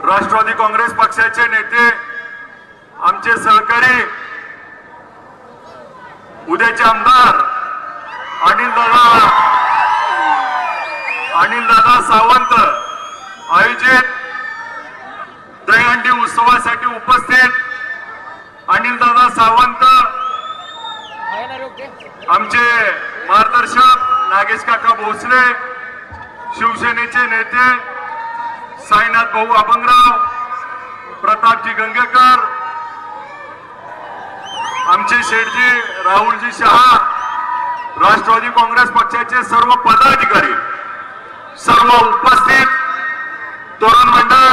राष्ट्रवादी काँग्रेस पक्षाचे नेते, आमचे सहकारी, उद्याचे आमदार अनिलदादा सावंत आयोजित दहीहंडी उत्सवासाठी उपस्थित अनिलदादा सावंत, आमचे मार्गदर्शक नागेश काका भोसले, शिवसेनेचे नेते साईनाथ भाऊ अभंगराव, प्रतापजी गंगेकर, आमचे शेठजी राहुलजी शहा, राष्ट्रवादी काँग्रेस पक्षाचे सर्व पदाधिकारी, सर्व उपस्थित तरुण मंडळ,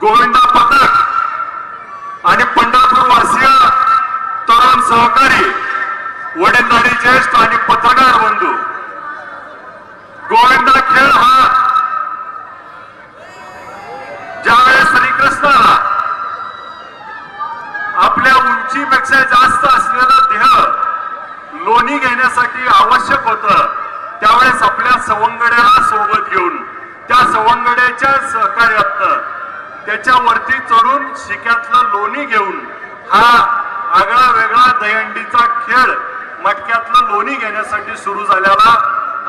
गोविंदा पथक आणि पंढरपूर वासीय तरुण सहकारी, वडीलधारी ज्येष्ठ आणि पत्रकार बंधू, गोविंदा खेळ हा ज्यावेळेस श्रीकृष्णाला आपल्या उंचीपेक्षा जास्त असलेलं देह लोणी घेण्यासाठी आवश्यक होतं, त्यावेळेस आपल्या सवंगड्याला सोबत घेऊन त्या सवंगड्याच्या सहकार्यातनं त्याच्यावरती चढून शिक्यातलं लोणी घेऊन हा आगळा वेगळा दहीहंडीचा खेळ मटक्यातलं लोणी घेण्यासाठी सुरू झालेला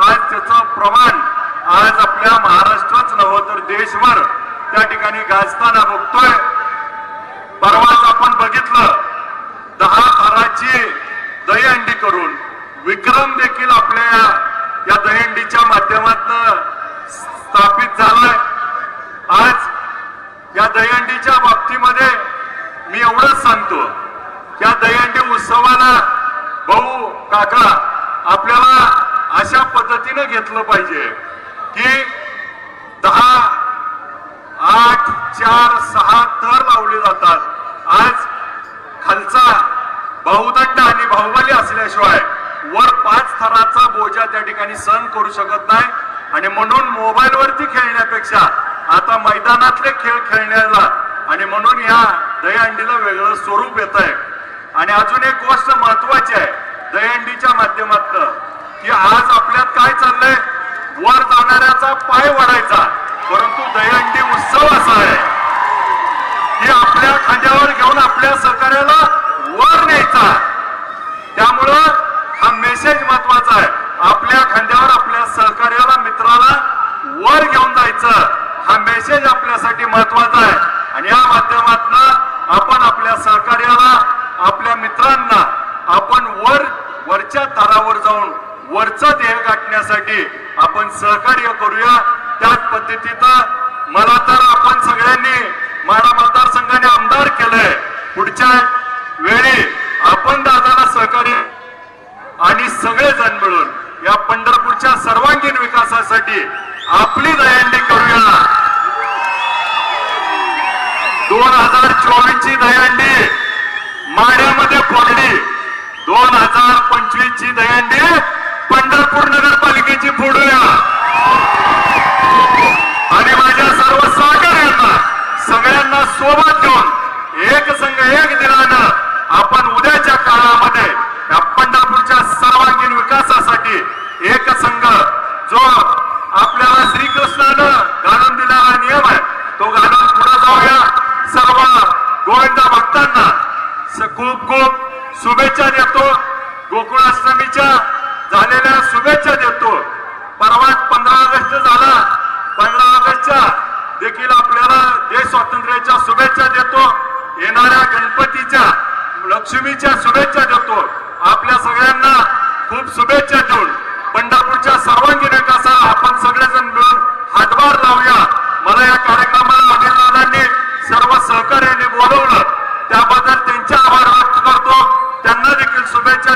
आज त्याचं प्रमाण आज आपल्या महाराष्ट्राच नव्हे तर देशभर त्या ठिकाणी गाजताना बघतोय. परवाच आपण बघितलं 10 थराची दहीहंडी करून विक्रम देखील आपल्या या दहीहंडीच्या माध्यमातून स्थापित झालाय. आज या दहीहंडीच्या बाबतीमध्ये मी एवढंच सांगतो, या दहीहंडी उत्सवाला भाऊ काका आपल्याला अशा पद्धतीने घेतलं पाहिजे की 10, 8, 4, 6 थर लावले जातात. आज खालचा बहुदंड आणि बाहुबली असल्याशिवाय वर 5 थराचा बोजा त्या ठिकाणी सहन करू शकत नाही आणि म्हणून मोबाईलवरती खेळण्यापेक्षा आता मैदानातले खेळ खेळण्याला आणि म्हणून या दहीहंडीला वेगळं स्वरूप येत आहे. आणि अजून एक गोष्ट महत्वाची आहे दहीहंडीच्या माध्यमातून की आज आपल्यात काय चाललंय, वर जाणाऱ्याचा पाय वाढायचा, परंतु दहीहंडी उत्सव असा आहे की आपल्या खांद्यावर घेऊन आपल्या सहकार्याला वर न्यायचा. त्यामुळं हा मेसेज महत्वाचा आहे, आपल्या खांद्यावर आपल्या सहकार्याला मित्राला वर घेऊन जायचं, हा मेसेज आपल्यासाठी महत्वाचा आहे. आणि या माध्यमातून आपण आपल्या सहकार्याला आपल्या मित्रांना आपण वरच्या थरावर जाऊन वरचा ध्येय गाठण्यासाठी आपण सहकार्य करूया. त्याच पद्धतीनं मला तर आपण सगळ्यांनी माढा मतदारसंघाने आमदार केलंय, पुढच्या वेळी आपण दादाला सहकार्य आणि सगळेजण मिळून या पंढरपूरच्या सर्वांगीण विकासासाठी आपली दहीहंडी करूया. 2024 ची दहीहंडी माढ्यामध्ये फोडली, 2025 ची दहीहंडी पंढरपूर नगरपालिकेची फोडूया. आणि माझ्या सर्व सहकार्यांना सगळ्यांना सोबत घेऊन एक संघ एक दिलानं आपण उद्याच्या काळामध्ये या पंढरपूरच्या सर्वांगीण विकासासाठी एक संघ जो आपल्याला श्रीकृष्णानं घालून दिलेला नियम आहे तो घालून पुढे जाऊया. सर्व गोविंदा भक्तांना खूप खूप शुभेच्छा देतो. गोकुळाष्टमीच्या झालेल्या शुभेच्छा देतो. परवा 15 ऑगस्ट झाला, 15 ऑगस्टच्या देखील आपल्याला देश स्वातंत्र्याच्या शुभेच्छा देतो. येणाऱ्या गणपतीच्या लक्ष्मीच्या शुभेच्छा देतो. आपल्या सगळ्यांना खूप शुभेच्छा देऊन पंढरपूरच्या सर्वांगीण विकासाला आपण सगळेजण मिळून हातभार लावूया. मला या कार्यक्रमाला अनिलदादांनी सर्व सहकार्याने बोलवलं त्याबद्दल त्यांचे आभार व्यक्त करतो. त्यांना देखील शुभेच्छा